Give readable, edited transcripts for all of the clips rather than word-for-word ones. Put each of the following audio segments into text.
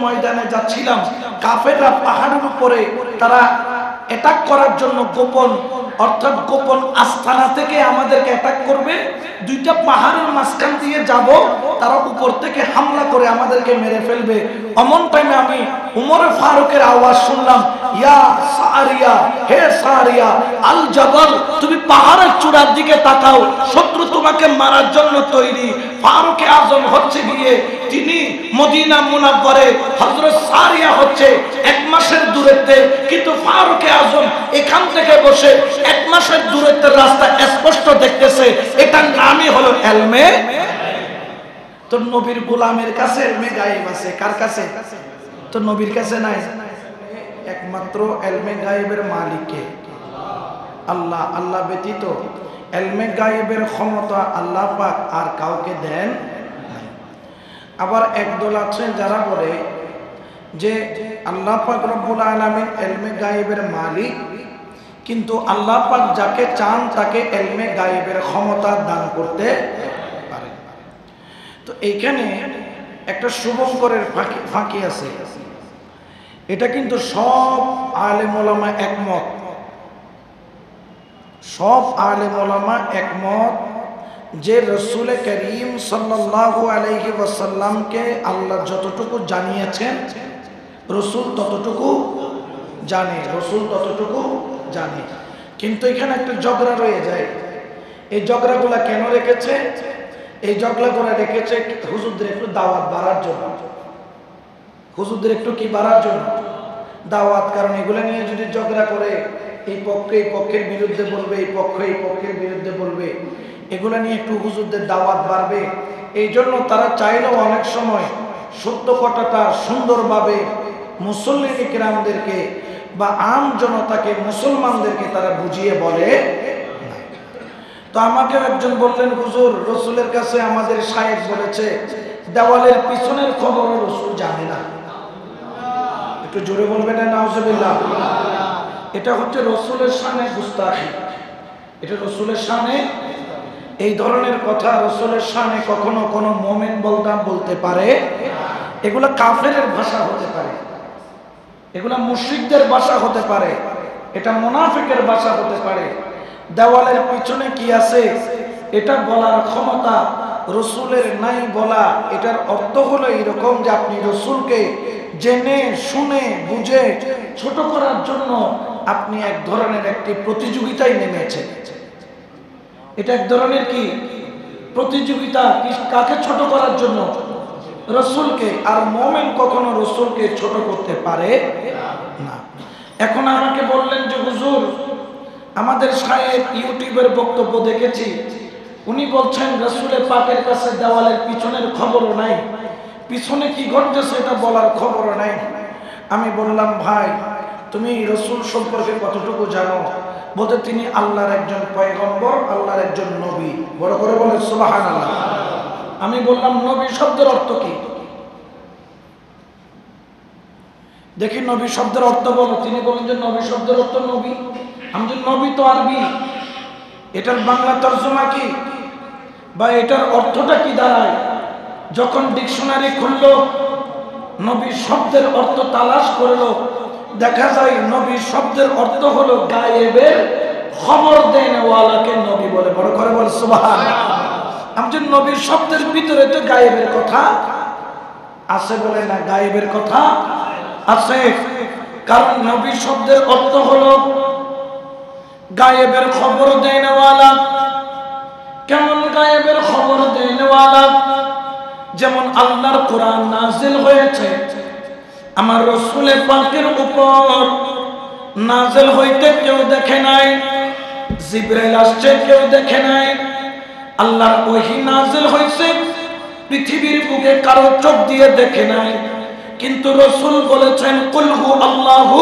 ময়দানে যাচ্ছিলাম, কাফেররা পাহাড়ের উপরে তারা অ্যাটাক করার জন্য গোপন অর্থাৎ গোপন আস্তানা থেকে আমাদেরকে অ্যাটাক করবে। দুইটা পাহাড়ের মাঝখান দিয়ে যাব, তারা উপর থেকে হামলা করে আমাদেরকে মেরে ফেলবে। অমন টাইমে আমি উমর ফারুকের আওয়াজ শুনলাম, ইয়া সারিয়া, হে সারিয়া আল জাবাল, তুমি পাহাড়ের চূড়ার দিকে তাকাও, শত্রু তোমাকে মারার জন্য তৈরি। ফারুকে আজম হচ্ছে গিয়ে তিনি মদিনা মুনাওয়ারে, হযরত সারিয়া হচ্ছে 1 মাসের দূরত্বে, কিন্তু ফারুকে আজম এখান থেকে বসে 1 মাসের দূরত্বের রাস্তা স্পষ্ট দেখতেছে। এটার নামই হলো ইলমে। তো নবীর গোলামের কাছে ইলমে গায়েব আছে, কার কাছে? তো নবীর কাছে নাই। একমাত্র ইলমে গায়েবের মালিক কে? আল্লাহ। আল্লাহ ব্যতীত ইলমে গায়েবের ক্ষমতা আল্লাহ পাক আর কাউকে দেন। আবার একদল আছে যারা বলে যে আল্লাহ পাক রব্বুল আলামিন ইলমে গায়েবের মালিক, কিন্তু আল্লাহ পাক যাকে চান তাকে ইলমে গায়েবের ক্ষমতা দান করতে পারে। তো এইখানে একটা শুভঙ্করের ফাঁকি আছে। এটা কিন্তু সব আলেম ওলামা একমত, সব আলেম ওলামা একমত যে রসুল করিম সাল্লাল্লাহু আলাইহি ওয়াসাল্লামকে আল্লাহ যতটুকু জানিয়েছেন রসুল ততটুকু জানে, রসুল ততটুকু জানে। কিন্তু এখানে একটা ঝগড়া রয়ে যায়। এই ঝগড়াগুলা কেন রেখেছে? এই ঝগড়াগুলা রেখেছে হুজুরদের একটু দাওয়াত বাড়ার জন্য। হুজুরদের একটু কি বাড়ার জন্য? দাওয়াত। কারণ এগুলা নিয়ে যদি ঝগড়া করে, এই পক্ষে এই পক্ষের বিরুদ্ধে বলবে, এই পক্ষ এই পক্ষের বিরুদ্ধে বলবে, এগুলা নিয়ে একটু হুজুরদের দাওয়াত বাড়বে। এই জন্য তারা চাইলেও অনেক সময় সত্য কথাটা সুন্দরভাবে মুসল্লিন কিরামদেরকে বা আম জনতাকে, মুসলমানদেরকে তারা বুঝিয়ে বলে না। তো আমাকে একজন বললেন, হুজুর রসুলের কাছে আমাদের শায়েখ বলেছে দেওয়ালের পিছনের খবর রসুল জানে না। একটু জোরে বলবেন না নাউজুবিল্লাহ। এটা হচ্ছে রসুলের শানে গুস্তাখি, এটা রসুলের শানে। এই ধরনের কথা রসুলের শানে কখনো কোনো মুমিন বলতে পারে? এগুলা কাফেরের ভাষা হতে পারে, এগুলা মুশরিকদের ভাষা হতে পারে, এটা মুনাফিকের ভাষা হতে পারে। দেওয়ালের পিছনে কি আছে এটা বলার ক্ষমতা রসুলের নাই বলা। এটার অর্থ হলো এরকম যে আপনি রসুলকে জেনে শুনে বুঝে ছোট করার জন্য আপনি এক ধরনের একটি প্রতিযোগিতায় নেমেছেন। এটা এক ধরনের কি প্রতিযোগিতা? কাকে ছোট করার জন্য? রসুলকে। আর মুমিন কখনো রসুলকে ছোট করতে পারে না। এখন আমাকে বললেন যে হুজুর আমাদের শায়েখ ইউটিউবের বক্তব্য দেখেছি, উনি বলছেন রসুলের পাকের কাছে দেওয়ালের পিছনের খবরও নাই, পিছনে কি ঘটতেছে এটা বলার খবরও নাই। আমি বললাম, ভাই তুমি রসুল সম্পর্কে কতটুকু জানো? বলতে তিনি আল্লাহর একজন পয়গম্বর, আল্লাহর একজন নবী। বড় করে বলেন সুবহানাল্লাহ। আমি বললাম নবী শব্দের অর্থ কি? দেখি নবী শব্দের অর্থ বলো। তিনি বলেন যে নবী শব্দের অর্থ নবী। আমি যে নবী তো আরবি, এটার বাংলা তর্জমা কি বা এটার অর্থটা কি দাঁড়ায়? যখন ডিকশনারি খুললো, নবী শব্দের অর্থ তালাশ করলো, দেখা যায় নবী শব্দের অর্থ হলো গায়েবের খবর দেনওয়ালাকে নবী বলে। বড় করে বল সুবহানাল্লাহ। আমি যে নবী শব্দের ভিতরে তো গায়েবের কথা আছে বলে না? গায়েবের কথা আছে, কারণ নবী শব্দের অর্থ হলো গায়েবের খবর দেনওয়ালা। কেমন গায়েবের খবর দেনওয়ালা? যেমন আল্লাহর কোরআন নাজিল হয়েছে, আমার রসুল পাকের উপর নাজিল হইতে কেউ দেখে নাই, জিবরাইল আসছে কেউ দেখে নাই। আল্লাহর ওহী নাজিল হয়েছে, পৃথিবীর বুকে কারো চোখ দিয়ে দেখে নাই, কিন্তু রসুল বলেছেন কুল হু আল্লাহু।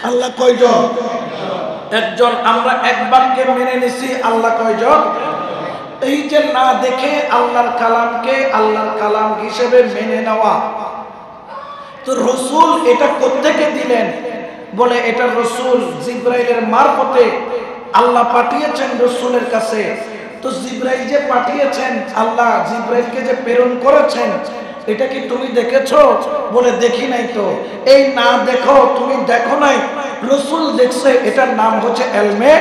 আল্লাহ কয়জন? একজন। আমরা একবারকে মেনে নিছি, আল্লাহ কয়জন? এই যে না দেখে আল্লাহর কালামকে আল্লাহর কালাম হিসেবে মেনে নেওয়া। তো রসুল এটা কোত্থেকে দিলেন? বলে এটা রসুল জিবরাইলের মারফতে আল্লাহ পাঠিয়েছেন রসুলের কাছে। তো জিবরাইল যে পাঠিয়েছেন, আল্লাহ জিবরাইলকে যে প্রেরণ করেছেন, এটা কি তুমি দেখেছো? বলে দেখি নাই তো। এই না দেখো, তুমি দেখো নাই, রাসূল দেখছে, এটার নাম হচ্ছে ইলমে,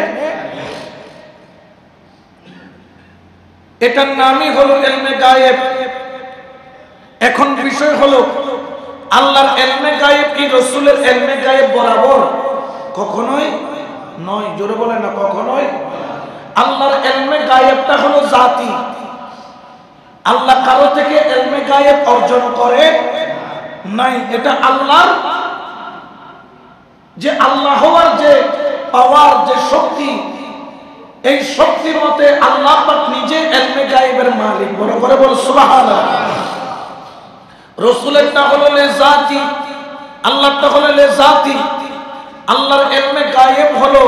এটার নামই হলো ইলমে গায়েব। এখন বিষয় হলো আল্লাহর ইলমে গায়েব কি রাসূলের ইলমে গায়েব বরাবর? কখনোই নয়। জোরে বলে না, কখনোই। আল্লাহর ইলমে গায়েবটা হলো জাতি। আল্লাহ কারো থেকে ইলমে গায়েব অর্জন করে নাই। এটা আল্লাহর, যে আল্লাহ হওয়ার যে পাওয়ার, যে শক্তি, এই শক্তির মতে আল্লাহ পাক নিজে ইলমে গায়েবের মালিক। বড় করে বল সুবহানাল্লাহ। রাসূলেরটা হলো লিজাতি, আল্লাহরটা হলো লিজাতি। আল্লাহর ইলমে গায়েব হলো,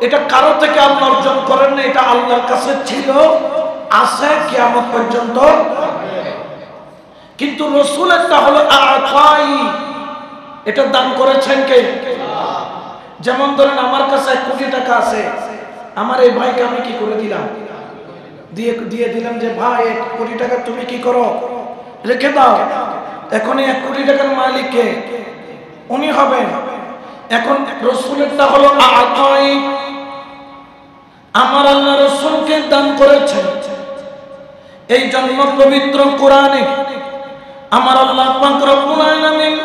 এটা কারো থেকে আল্লাহ অর্জন করেন না, এটা আল্লাহর কাছে ছিল, আছে, কিয়ামত পর্যন্ত। কিন্তু রাসূলেরটা হলো আতাই, এটা দান করেছেন কে? যেমন ধরেন আমার কাছে 1 কোটি টাকা আছে, আমার এই ভাইকে আমি কি করে দিলাম? দিয়ে দিলাম যে ভাই 1 কোটি টাকা তুমি কি করো, রেখে দাও। এখন এই 1 কোটি টাকার মালিক কে? উনি হবেন। এখন রাসূলেরটা হলো আতাই, আমার আল্লাহ রাসূলকে দান করেছেন। এই জন্য পবিত্র কোরআনে আমার আল্লাহ পাক রব্বুল আলামিন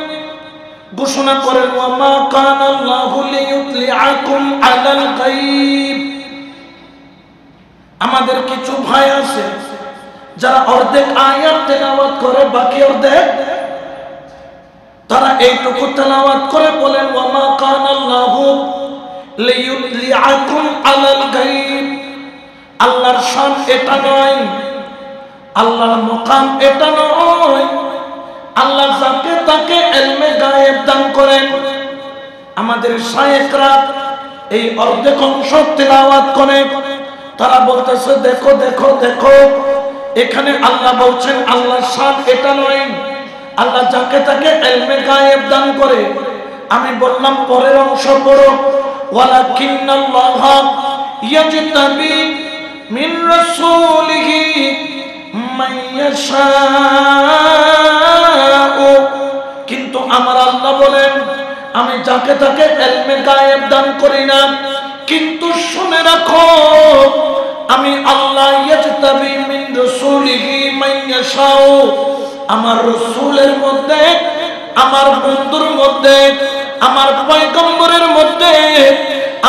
ঘোষণা করেন, ওয়া মা কানা আল্লাহু লিয়ুতলিআকুম আলাল গায়ব। আমাদের কিছু ভাই আছে যারা অর্ধেক আয়াত তেলাওয়াত করে, বাকি অর্ধেক তারা এইটুকু তেলাওয়াত করে বলেন, ওয়া মা কানা আল্লাহু লিয়ুতলিআকুম আলাল গায়ব। আল্লাহর শান এটা নয়, আল্লাহর মুকাম এটা নয়। আল্লাহ যাকে তাকে ইলমে গায়েব দান করেন। আমাদের শায়েখরা এই অর্ধেক অংশ তেলাওয়াত করে, তারা বলতেছে দেখো দেখো দেখো, এখানে আল্লাহ বলছেন আল্লাহর শান এটা নয়, আল্লাহ যাকে তাকে ইলমে গায়েব দান করে। আমি বললাম পরের অংশ পড়ো, ওয়ালাকিন্নাল্লাহা ইয়াজতাবি মিন রাসূলিহি মান ইয়াশাউ। কিন্তু আমার আল্লাহ বলেন আমি যাকে তাকে ইলমে গায়েব দান করি না। কিন্তু শুনে রাখো, আমি আল্লাহ ইয়াজতাবি মিন রাসূলিহি মান ইয়াশাউ, আমার রাসূলের মধ্যে, আমার বন্ধুর মধ্যে, আমার পয়গম্বরের মধ্যে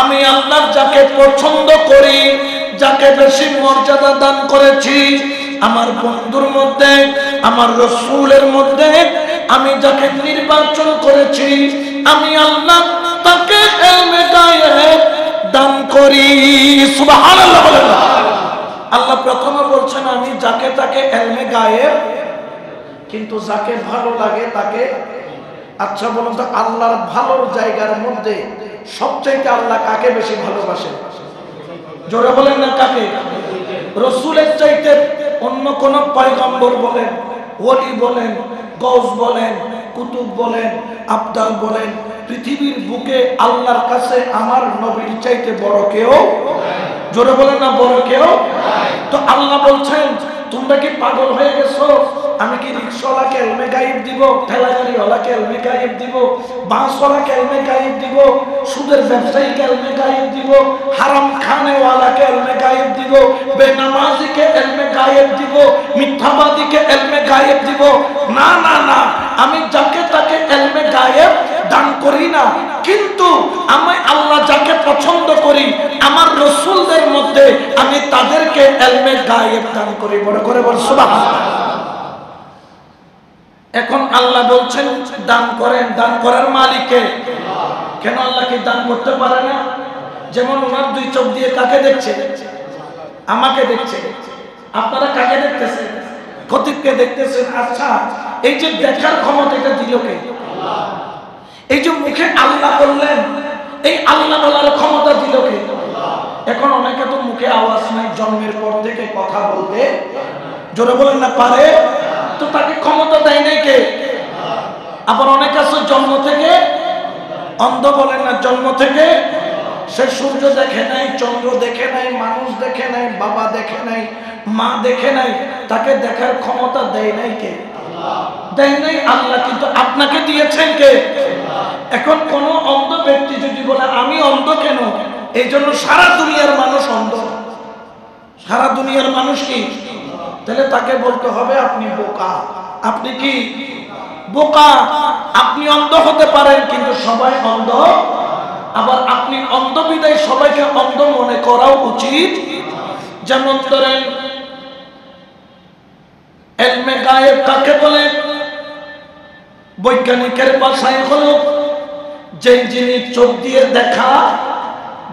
আমি আল্লাহ যাকে পছন্দ করি, যাকে বেশি মর্যাদা দান করেছি, আমার বন্ধুর মধ্যে, আমার রাসূলের মধ্যে আমি যাকে নির্বাচন করেছি, আমি আল্লাহ তাকে ইলমে গায়েব দান করি। সুবহানাল্লাহ বলেন। আল্লাহ প্রথমে বলছেন আমি যাকে তাকে ইলমে গায়েব, কিন্তু যাকে ভালো লাগে তাকে। আচ্ছা বলুন তো, আল্লাহর ভালোর জায়গার মধ্যে সবচাইতে আল্লাহ কাকে বেশি ভালোবাসেন? জোরে বলেন না, কাকে? রাসূলের চাইতে অন্য কোন পয়গম্বর বলেন, ওলি বলেন, গৌস বলেন, কুতুব বলেন, আবদাল বলেন, পৃথিবীর বুকে আল্লাহর কাছে আমার নবীর চাইতে বড় কেউ? জোরে বলেন না, বড় কেউ? তো আল্লাহ বলছেন তোমরা কি পাগল হয়ে গেছো? আমি কি রিকশাওয়ালাকে ইলমে গায়েব দিব, ঠেলাগাড়িওয়ালাকে ইলমে গায়েব দিব, বাসওয়ালাকে ইলমে গায়েব দিব, সুদের ব্যবসায়ীকে ইলমে গায়েব দিব, হারাম খানেওয়ালাকে ইলমে গায়েব দিব, বেনামাজিকে ইলমে গায়েব দিব, মিথ্যাবাদীকে ইলমে গায়েব দিব? না না না, আমি যাকে তাকে ইলমে গায়েব দান করি না। কিন্তু আমি আল্লাহ যাকে পছন্দ করি, আমার রাসূলদের মধ্যে আমি তাদেরকে ইলমে গায়েব দান করি। বড় করে বল সুবহানাল্লাহ। এখন আল্লাহ বলছেন দান করেন, দান করার মালিক কে? কেন আল্লাহ কি দান করতে পারে না? যেমন ওনার 2 চোখ দিয়ে কাকে দেখছে? আমাকে দেখছে। আপনারা কাকে দেখতেছেন? খতিবকে দেখতেছেন। আচ্ছা, এই যে দেখার ক্ষমতা এটা দিল কে? আল্লাহ। এই যে মুখে আল্লাহ বললেন, এই আল্লাহ বলার ক্ষমতা দিল কে? আল্লাহ। এখন অনেকে তো মুখে আওয়াজ নাই, জন্মের পর থেকে কথা বলতে, জোরে বলেন না, পারে, তো তাকে ক্ষমতা দেয় নাই কে? আবার অনেক আছে জন্ম থেকে অন্ধ, বলেন না, জন্ম থেকে সে সূর্য দেখে নাই, চন্দ্র দেখে নাই, মানুষ দেখে নাই, বাবা দেখে নাই, মা দেখে নাই, তাকে দেখার ক্ষমতা দেয় নাই কে? দেয় নাই আল্লাহ, কিন্তু আপনাকে দিয়েছেন কে? এখন কোন অন্ধ ব্যক্তি যদি বলে আমি অন্ধ কেন, এই জন্য সারা দুনিয়ার মানুষ অন্ধ, সারা দুনিয়ার মানুষ কি, তাহলে তাকে বলতে হবে আপনি বোকা। আপনি কি বোকা? আপনি অন্ধ হতে পারেন কিন্তু সবাই অন্ধ, আবার আপনি অন্ধ বিদায় সবাইকে অন্ধ মনে করাও উচিত। যেমন ধরেন ইলমে গায়েব কাকে বলে? বৈজ্ঞানিকের ভাষায় হলো যে জিনিস চোখ দিয়ে দেখা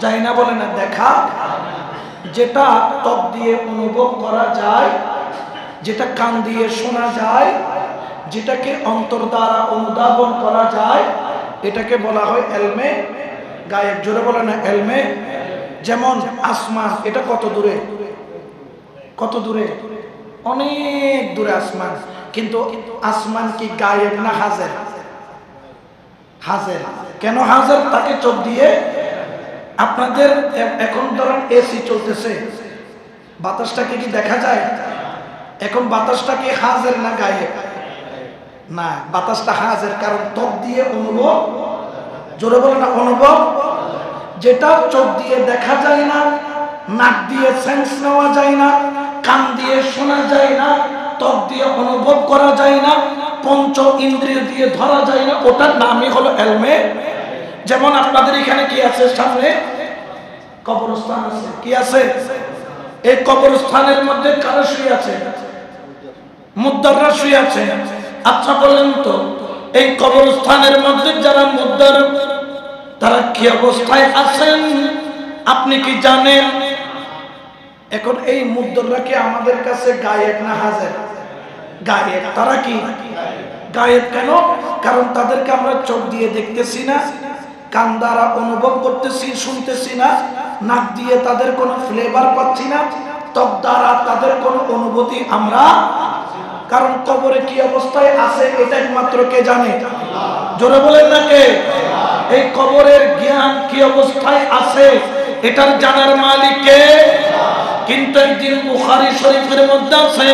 যায় না, বলে না দেখা, যেটা ত্বক দিয়ে অনুভব করা যায়, যেটা কান দিয়ে শোনা যায়, যেটাকে অন্তর দ্বারা অনুধাবন করা যায়, এটাকে বলা হয় ইলমে গায়েব। জোরে বলে না ইলমে। যেমন আসমান, এটা কত দূরে, কত দূরে, অনেক দূরে আসমান, কিন্তু আসমান কি গায়েব না হাজির? হাজির। কেন হাজির? তাকে চোখ দিয়ে। আপনাদের এখন ধরেন এসি চলতেছে, বাতাসটাকে কি দেখা যায়? এখন বাতাসটা কি হাজির না গায়েব? না, বাতাসটা হাজির, কারণ ত্বক দিয়ে অনুভব। জোরে বলে না অনুভব। যেটা চোখ দিয়ে দেখা যায় না, নাক দিয়ে সেন্স নেওয়া যায় না, কান দিয়ে শোনা যায় না, ত্বক দিয়ে অনুভব করা যায় না, পঞ্চ ইন্দ্রিয় দিয়ে ধরা যায় না, ওটার নামই হলো ইলমে। যেমন আপনাদের এখানে কি আছে? সামনে কবরস্থান আছে। কি আছে? এই কবরস্থানের মধ্যে কারা শুয়ে আছে? মুদ্দাররা শুয়ে আছে। আচ্ছা বলেন তো, এই কবরস্থানের মধ্যে যারা মুদ্দার, তারা কি অবস্থায় আছেন আপনি কি জানেন? এখন এই মুদ্দাররা কি আমাদের কাছে গায়েব না হাজির? গায়েব। তারা কি গায়েব? কেন? কারণ তাদেরকে আমরা চোখ দিয়ে দেখতেছি না, কান দ্বারা অনুভব করতেছি, শুনতেছি না, নাক দিয়ে তাদের কোনো ফ্লেভার পাচ্ছি না, ত্বক দ্বারা তাদের কোনো অনুভূতি আমরা। কারণ কবরে কি অবস্থায় আছে এটা একমাত্র কে জানে? জোরে বলেন না কে? এই কবরের জ্ঞান কি অবস্থায় আছে এটার জানার মালিক কে? কিন্তু একদিন বুখারী শরীফের মধ্যে আছে,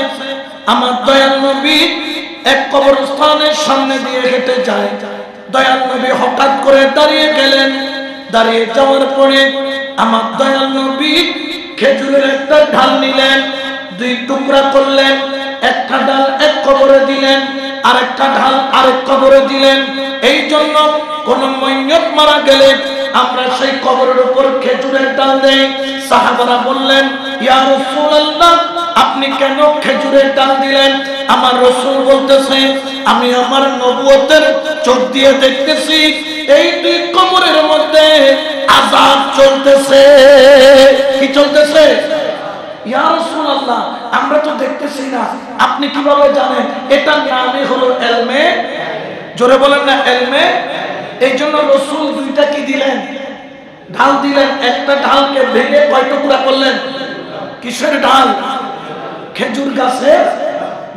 আমার দয়াল নবী এক কবরস্থানের সামনে দিয়ে হেঁটে যায়। দয়াল নবী হঠাৎ করে দাঁড়িয়ে গেলেন। দাঁড়িয়ে যাওয়ার পরে আমার দয়াল নবী খেজুরের একটা ঢাল নিলেন, দুই টুকরা করলেন, একটা ডাল এক কবরে দিলেন, আরেকটা ঢাল আরেক কবরে দিলেন। এই জন্য কোন মাইয়ত মারা গেলে আমরা সেই কবরের উপর খেজুরের ডাল দেই। সাহাবারা বললেন, ইয়া রাসূলুল্লাহ, আপনি কেন খেজুরের ডাল দিলেন? আমার রাসূল বলতেছে, আমি আমার নবুয়তের চোখ দিয়ে দেখতেছি এই দুই কবরের মধ্যে আযাব চলতেছে। কি চলতেছে? ইয়া রাসূলুল্লাহ, আমরা তো দেখতেছি না, আপনি কিভাবে জানেন? এটার নামই হলো ইলমে। জোরে বলেন না ইলমে। এই জন্য রাসূল দুইটা কি দিলেন? ঢাল দিলেন। একটা ঢালকে ভেঙে কয় টুকরা করলেন? কিসের ঢাল? খেজুর গাছের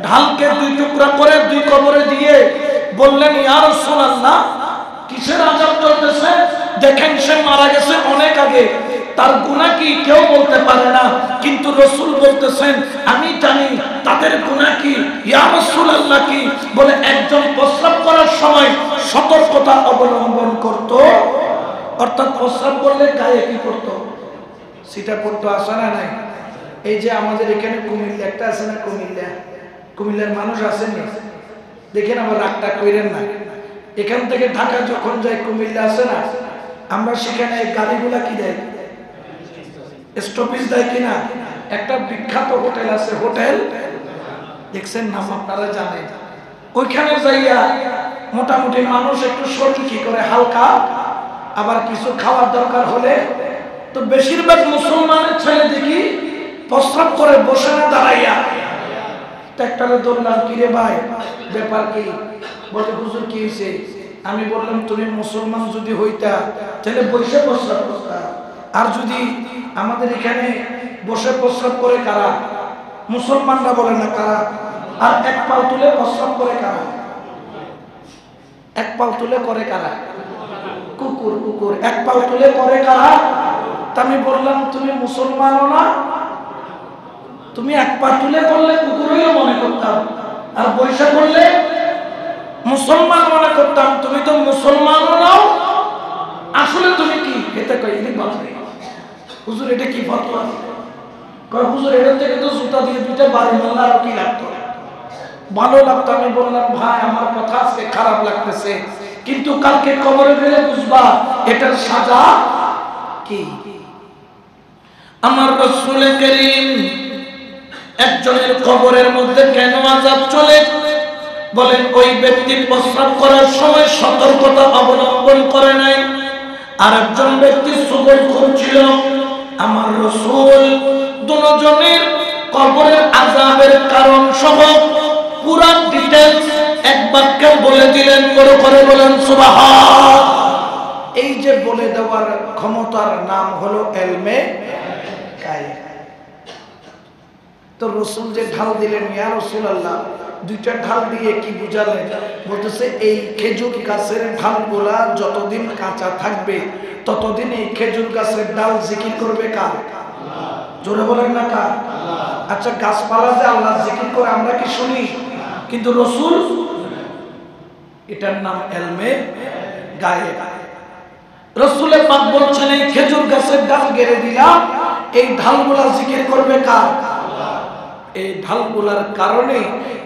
ঢালকে দুই টুকরা করে দুই কবরে দিয়ে বললেন, ইয়া রাসূলুল্লাহ, কিসের আযাব চলতেছে? দেখেন সে মারা গেছে অনেক আগে, তার গুনাহ কি কেউ বলতে পারে না, কিন্তু রাসূল বলতেছেন আমি জানি তাদের গুনাহ কি। ইয়া রাসূলুল্লাহ কি? বলে একজন প্রস্রাব করার সময় সতর্কতা অবলম্বন করত, অর্থাৎ প্রস্রাব করলে গায়ে কি করতো? সিটা পড়তো। আসে না নাই? এই যে আমাদের এখানে কুমিল্লা একটা আছে না, কুমিল্লার মানুষ আছেন না, দেখেন আমার রাগটা কইরেন না। এখান থেকে ঢাকা যখন যাই, কুমিল্লা আছে না, আমরা সেখানে গাড়িগুলা কি দেয়? স্টপেজ দেয় কিনা? একটা বিখ্যাত হোটেল আছে, হোটেল দেখছেন নাম আপনারা জানেন। ওইখানে যাইয়া মোটামুটি মানুষ একটু শরীর কি করে হালকা, আবার কিছু খাওয়ার দরকার হলে তো বেশিরভাগ মুসলমানের ছেলে দেখি প্রস্রাব করে বসে না, দাঁড়াইয়া। ট্রাক্টরে দৌড়লাম, কিরে ভাই ব্যাপার কি? বলে হুজুর কি হয়েছে? আমি বললাম তুমি মুসলমান যদি হইতা তাহলে বসে প্রস্রাব করতা, আর যদি আমাদের এখানে বসে প্রস্রাব করে কারা? মুসলমানরা বলে না কারা? আর এক পাও তুলে প্রস্রাব করে কারা? এক পাও তুলে করে কারা? কুকুর। কুকুর এক পাও তুলে করে কারা? তা আমি বললাম তুমি মুসলমানও না, তুমি এক পা তুলে করলে কুকুরইও মনে করতাম, আর পয়সা করলে মুসলমান মনে করতাম, তুমি তো মুসলমানও নাও, আসলে তুমি কি এটা কইলি বাজে হুজুর, এটা কি ফতোয়া? কয় হুজুর এটার থেকে তো জুতা দিয়ে দুইটা বাড়ি মারলে আর কি লাগতো, ভালো লাগতো। আমি বললাম ভাই আমার কথা আজকে খারাপ লাগতেছে, কিন্তু কালকে কবরে গেলে বুঝবা এটার সাজা কি। আমার রাসূল করিম একজনের কবরের মধ্যে কেন আযাব চলে বলেন? ওই ব্যক্তি প্রস্রাব করার সময় সতর্কতা অবলম্বন করে নাই, আর একজন ব্যক্তি সুবল করছিল। আমার রাসূল দুজনের কবরের আযাবের কারণ সহ পুরো ডিটেইলস এক বাক্যে বলে দিলেন। করে বলেন সুবহান। এই যে বলে দেওয়ার ক্ষমতার নাম হলো ইলমে গায়েব। তো রাসূল যে ঢাল দিলেন, ইয়া রাসূলুল্লাহ দুইটা ঢাল দিয়ে কি বুঝালেন? বলতেছে এই খেজুর গাছের ঢালগুলা যতদিন কাঁচা থাকবে ততদিন এই খেজুর গাছের ডাল জিকির করবে কার? জোরে বলেন না কার? আচ্ছা গাছপালা যে আল্লাহ জিকির করে আমরা কি শুনি? কিন্তু রাসূল, এটার নাম ইলমে গায়েব। রাসূল পাক বলছেন এই খেজুর গাছের ডাল গেড়ে দিলাম, এই ঢালগুলা জিকির করবে কার? এই ঢালগুলার কারণে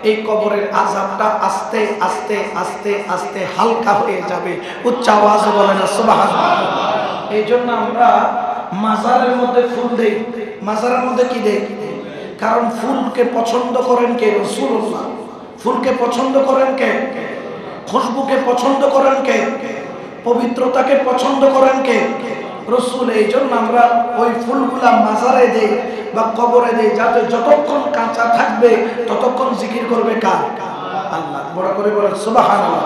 এই কবরের আযাবটা আস্তে আস্তে আস্তে আস্তে হালকা হয়ে যাবে। উচ্চ আওয়াজে বলেন সুবহানাল্লাহ। এই জন্য আমরা মাজারের মধ্যে ফুল দেই। মাজারের মধ্যে কি দেই? কারণ ফুলকে পছন্দ করেন কে? রাসূলুল্লাহ। ফুলকে পছন্দ করেন কে? খুশবুকে পছন্দ করেন কে? পবিত্রতাকে পছন্দ করেন কে? রাসূল। এই জন্য আমরা ওই ফুলগুলা মাজারে দেই বা কবরে দেই, যাতে যতক্ষণ কাঁচা থাকবে ততক্ষণ জিকির করবে কার? আল্লাহ। বড় করে বলেন সুবহানাল্লাহ।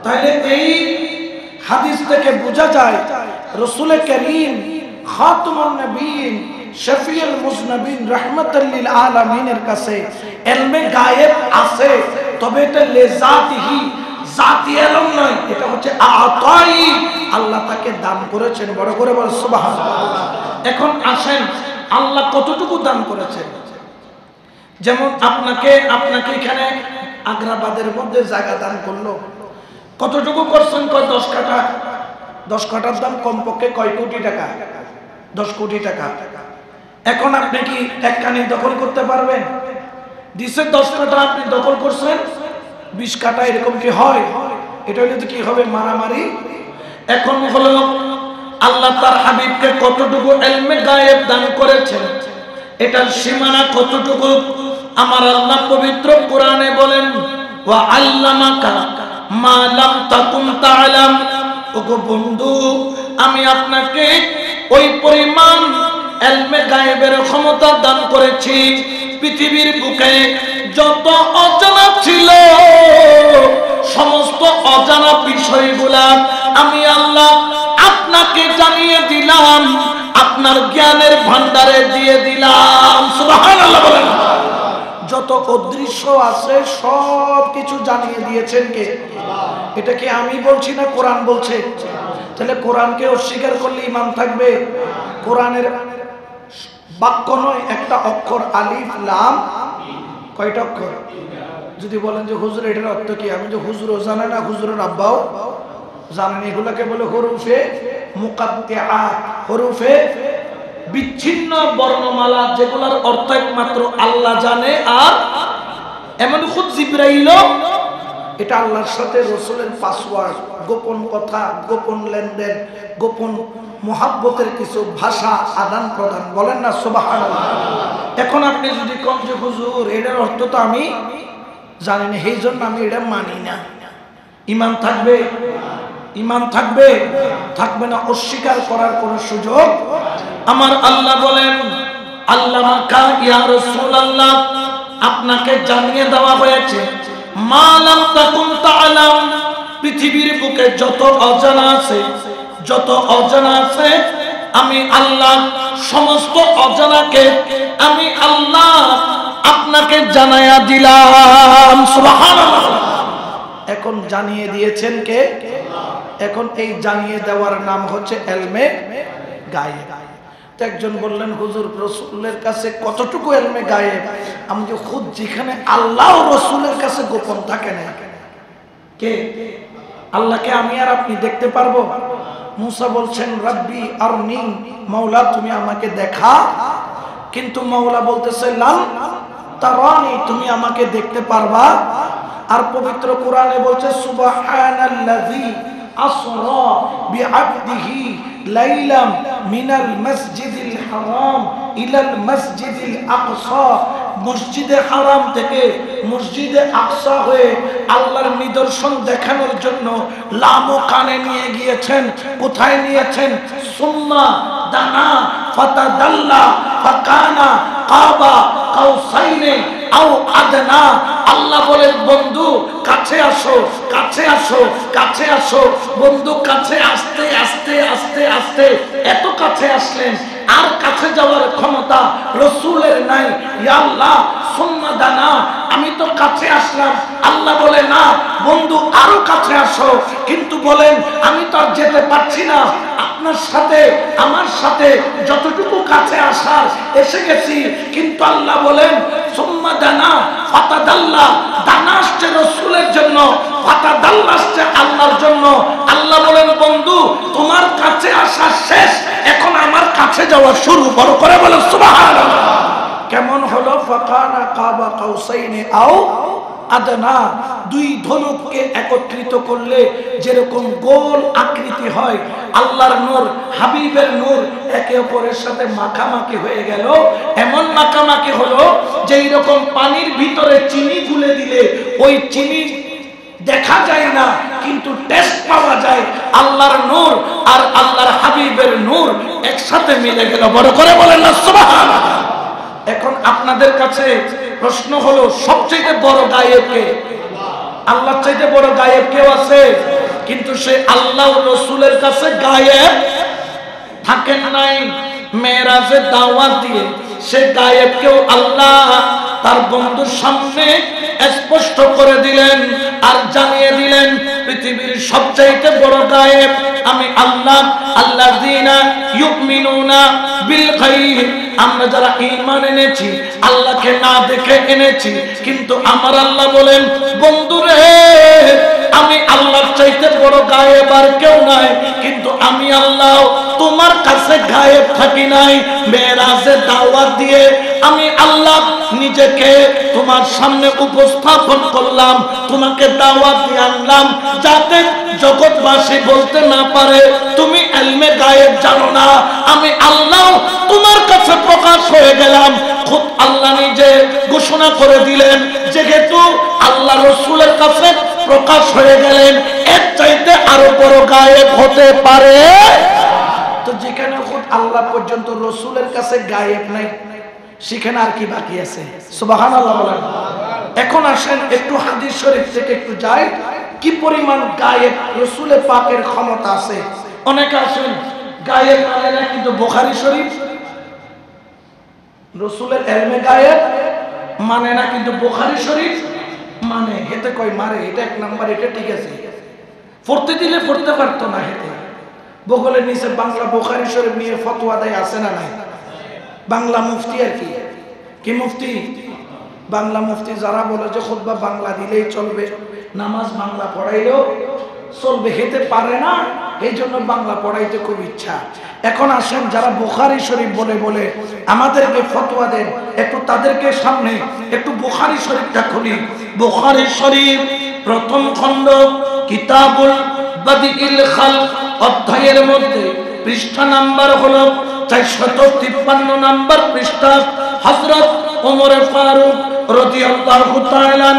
তাহলে এই হাদিস থেকে বোঝা যায় রাসূল করিম খাতামুন নবীন শফিউল মুজনবিন রাহমাতাল লিল আলামিনের কাছে ইলমে গায়েব আছে, তবে এটা লিজাতিহি, জাতি এলম নয়, এটা হচ্ছে আতাই, আল্লাহ তাকে দান করেছেন। বড় করে বলেন সুবহানাল্লাহ। এখন আসেন আল্লাহ কতটুকু দান করেছেন। যেমন আপনাকে এখানে আগ্রাবাদের মধ্যে জায়গা দান করলো, কতটুকু করছেন? কয় 10 কাঠা। 10 কাঠার দাম কমপক্ষে কয় কোটি টাকা? 10 কোটি টাকা। এখন আপনি কি এক কানি দখল করতে পারবেন? দিছে 10 কাঠা, আপনি দখল করছেন 20 কাঠা, এরকম কি হয়? এটা হলে তো কি হবে? মারামারি। এখন হলো আল্লাহ তার হাবিবকে কতটুকু ইলমে গায়েব দান করেছেন, এটার সীমানা কতটুকু? আমার আল্লাহ পবিত্র কোরআনে বলেন ওয়া আল্লামাকা মা লাম তাকুন তাআলাম। ওগো বন্ধু, আমি আপনাকে ওই পরিমাণ ইলমে গায়েবের ক্ষমতা দান করেছি, পৃথিবীর বুকে যত অজানা ছিল সমস্ত অজানা বিষয়গুলা আমি আল্লাহ আপনাকে জানিয়ে দিলাম, আপনার জ্ঞানের ভান্ডারে দিয়ে দিলাম। সুবহানাল্লাহ বলেন। যত অদৃশ্য আছে সব কিছু জানিয়ে দিয়েছেন কে? এটা কি আমি বলছি না কোরআন বলছে? তাহলে কোরআনকে অস্বীকার করলে ঈমান থাকবে? কোরআনের বাক্য নয়, একটা অক্ষর আলিফ লাম। কয়টা অক্ষর? যদি বলেন যে হুজুর এটার অর্থ কি, আমি যে হুজুরও জানে না, হুজুরের আব্বাও জানেন, এগুলাকে বলে হরুফে মুকাত্তিআত, হরুফে বিচ্ছিন্ন বর্ণমালা, যেগুলোর অর্থ একমাত্র আল্লাহ জানে। আর এমন খুদ জিবরাইলও, এটা আল্লাহর সাথে রাসূলের পাসওয়ার্ড, গোপন কথা, গোপন লেনদেন, গোপন মুহাব্বতের কিছু ভাষা আদান প্রদান। বলেন না সুবহানাল্লাহ। এখন আপনি যদি কোন যে হুজুর এটার অর্থ তো আমি জানি না, এই জন্য আমি এটা মানি না, ঈমান থাকবে? ঈমান থাকবে? থাকবে না। অস্বীকার করার কোন সুযোগ। আমার আল্লাহ বলেন আল্লামাকা ইয়া রাসূলুল্লাহ, আপনাকে জানিয়ে দেওয়া হয়েছে মা লাম তাকুন তাআলাম, পৃথিবীর বুকে যত অজানা আছে, যত অজানা আছে আমি আল্লাহ সমস্ত অজানাকে আমি আল্লাহ আপনাকে জানায়া দিলাম। সুবহানাল্লাহ। এখন জানিয়ে দিয়েছেন কে? এখন এই জানিয়ে দেওয়ার নাম হচ্ছে ইলমে গায়েব। একজন বললেন হুজুর রসুলের কাছে কতটুকু এলমে গায়েব? আমি যে খুদ যেখানে আল্লাহ রসুলের কাছে গোপন থাকে না, কে আল্লাহকে আমি আর আপনি দেখতে পারবো? মুসা বলছেন রব্বি আরনি, মাওলা তুমি আমাকে দেখা, কিন্তু মাওলা বলতেছে লাল তারানি, তুমি আমাকে দেখতে পারবা। আর পবিত্র কোরআনে বলছে সুবহানাল্লাযী আসরা বিআবদিহি লাইলাম মিনাল মসজিদিল হারাম ইলাল মসজিদিল আকসা, মসজিদে হারাম থেকে মসজিদে আকসা হয়ে আল্লাহর নিদর্শন দেখানোর জন্য লামো কানে নিয়ে গিয়েছেন। কোথায় নিয়েছেন? সুম্মা দানা ফাতাদাল্লা ফাকানা কাবা কাউসাইনে আও আদনা। আল্লাহ বলেন বন্ধু কাছে আসো, কাছে আসো, কাছে আসো। বন্ধু কাছে আসতে আসতে আস্তে আস্তে এত কাছে আসলেন, আর কাছে যাওয়ার ক্ষমতা রসুলের নাই। ইয়া আল্লাহ সুম্মা দানা, আমি তো কাছে আসলাম। আল্লাহ বলে না বন্ধু আরো কাছে আসো, কিন্তু বলেন আমি তো আর যেতে পারছি না, আপনার সাথে আমার সাথে যতটুকু কাছে আসার এসে গেছি। কিন্তু আল্লাহ বলেন সুম্মা দানা ফাতাদাল্লা, দানা আসছে রসুলের জন্য, ফাতাদাল্লা আসছে আল্লাহর জন্য। আল্লাহ বলেন বন্ধু তোমার কাছে আসা শেষ, এখন আমার কাছে যাওয়া শুরু। বড় করে বলেন সুবহানাল্লাহ। কেমন হলো? ফাকানা কাবা কাউসাইনি আও আদনা, দুই ধনুককে একত্রিত করলে যেরকম গোল আকৃতি হয়, আল্লাহর নূর হাবিবের নূর একে অপরের সাথে মাখামাখি হয়ে গেল। এমন মাখামাখি হলো যে এইরকম পানির ভিতরে চিনি গুলে দিলে ওই চিনি দেখা যায় না, কিন্তু টেস্ট পাওয়া যায়। আল্লাহর নূর আর আল্লাহর হাবিবের নূর একসাথে মিলে গেল। বড় করে বলেন না সুবহানাল্লাহ। এখন আপনাদের কাছে প্রশ্ন হলো সবচেয়ে বড় গায়েব কে? আল্লাহর চাইতে বড় গায়েব কেউ আছে? কিন্তু সে আল্লাহ রসুলের কাছে গায়েব থাকেন নাই। মেরাজে দাওয়াত দিয়ে সে গায়েব কেউ আল্লাহ তার বন্ধুর সামনে স্পষ্ট করে দিলেন আর জানিয়ে দিলেন পৃথিবীর সবচাইতে বড় গায়েব আমি আল্লাহ। আল্লাযীনা ইউমিনুনা বিল গায়ব, আমরা যারা ঈমান এনেছি আল্লাহকে না দেখে এনেছি, কিন্তু আমার আল্লাহ বলেন বন্ধুরে আমি আল্লাহর চাইতে বড় গায়েব আর কেউ নাই, কিন্তু আমি আল্লাহ তোমার কাছে গায়েব থাকি নাই। মেরাজে দাওয়াত দিয়ে আমি আল্লাহ নিজেকে তোমার সামনে উপস্থাপন করলাম, তোমাকে দাওয়াত দিয়ে আনলাম, যাতে জগৎবাসী বলতে না পারে তুমি ইলমে গায়েব জানো না। আমি আল্লাহ তোমার কাছে প্রকাশ হয়ে গেলাম। খুব আল্লাহ নিজে ঘোষণা করে দিলেন যেহেতু আল্লাহ রসুলের কাছে প্রকাশ হয়ে গেলেন, এর চাইতে আরো বড় গায়েব হতে পারে? তো যেখানে খুব আল্লাহ পর্যন্ত রসুলের কাছে গায়েব নাই, সেখানে আর কি বাকি আছে? সুবহানাল্লাহ বলেন। এখন আসেন একটু হাদিস শরীফ থেকে একটু যাই, কি পরিমাণ গায়েব রসুলে পাকের ক্ষমতা আছে। অনেকে আসেন গায়েব মানে না, কিন্তু বুখারী শরীফ রসুলের ইলমে গায়েব মানে না, কিন্তু বুখারী শরীফ মানে। হেতে কই মারে, এটা এক নাম্বার, এটা ঠিক আছে, পড়তে দিলে পড়তে পারতো না। হেতে বগলের নিচে বাংলা বুখারী শরীফ নিয়ে ফতোয়া দেয়, আছে না নাই? বাংলা মুফতি আর কি, কি মুফতি? বাংলা মুফতি যারা বলে যে খুতবা বাংলা দিলেই চলবে, নামাজ বাংলা পড়াইলেও চলবে, হেতে পারে না, এই জন্য বাংলা পড়াইতে খুব ইচ্ছা। এখন আসেন যারা বুখারী শরীফ বলে বলে আমাদেরকে ফতোয়া দেন, একটু তাদেরকে সামনে একটু বুখারী শরীফটা খুলি। বুখারী শরীফ প্রথম খণ্ড কিতাবুল বাদিইল খালক অধ্যায়ের মধ্যে পৃষ্ঠা নাম্বার হলো 453 নাম্বার পৃষ্ঠা। হযরত ওমর ফারুক রাদিয়াল্লাহু তাআলা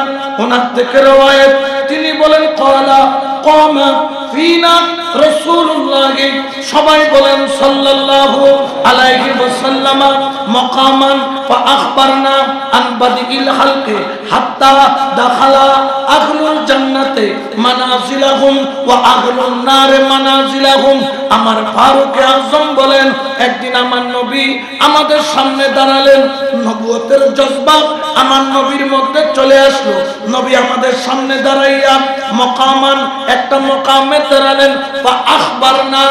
ওনার থেকে রওয়ায়াত, তিনি বলেন ক্বালা কামা ফিনা রাসূলুল্লাহ, সবাই বলেন সাল্লাল্লাহু আলাইহি ওয়াসাল্লাম, মাকামান ফা আখবারনা আন বাদিইল খালকি হাত্তা দাখালা আহলুল জান্নাতে মানাজিলাহুম ওয়া আহলুন নার মানাজিলাহুম। আমার ফারুক আযম বলেন একদিন আমার নবী আমাদের সামনে দাঁড়ালেন, নবুয়তের জজবা আমার নবীর মধ্যে চলে আসলো। নবী আমাদের সামনে দাঁড়াইয়া মাকামান একটা মাকামে দাঁড়ালেন, ফা আখবারনা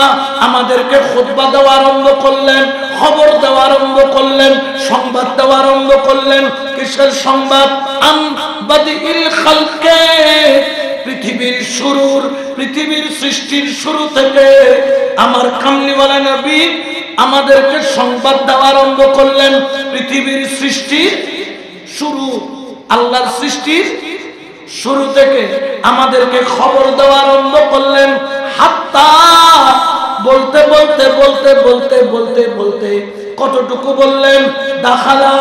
আমাদেরকে খুতবা দেওয়া আরম্ভ করলেন। খবর দেওয়া আরম্ভ করলেন, সংবাদ দেওয়া আরম্ভ করলেন। কিসের সংবাদ? আন বাদিল খালকে, পৃথিবীর সৃষ্টির শুরু থেকে আমার কামলিওয়ালা নবী আমাদেরকে সংবাদ দেওয়া আরম্ভ করলেন। পৃথিবীর সৃষ্টির শুরু, আল্লাহর সৃষ্টির শুরু থেকে আমাদেরকে খবর দেওয়া আরম্ভ করলেন। হাত্তা বলতে বলতে বলতে বলতে বলতে বলতে কতটুকু বললেন? দাখালা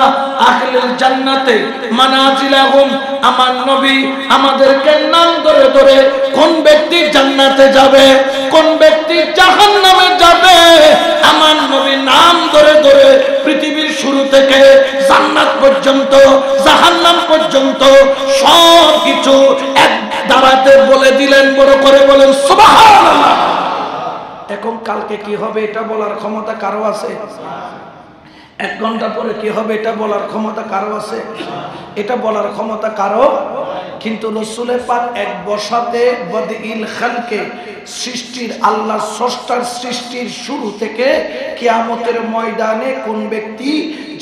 আহলুল জান্নাতে মানাজিলাহুম, আমার নবী আমাদেরকে নাম ধরে ধরে কোন ব্যক্তি জান্নাতে যাবে, কোন ব্যক্তি জাহান্নামে যাবে, আমার নবী নাম ধরে ধরে পৃথিবীর শুরু থেকে জান্নাত পর্যন্ত, জাহান্নাম পর্যন্ত সব কিছু এক দাঁড়াতে বলে দিলেন। বড় করে বলেন সুবহানাল্লাহ। এখন কালকে কি হবে এটা বলার ক্ষমতা কারো আছে? 1 ঘন্টা পরে কি হবে এটা বলার ক্ষমতা কারো আছে? এটা বলার ক্ষমতা কারো? কিন্তু রাসূলের পাক এক বসাতে বদিল খালকে, সৃষ্টির আল্লাহ স্রষ্টার সৃষ্টির শুরু থেকে কিয়ামতের ময়দানে কোন ব্যক্তি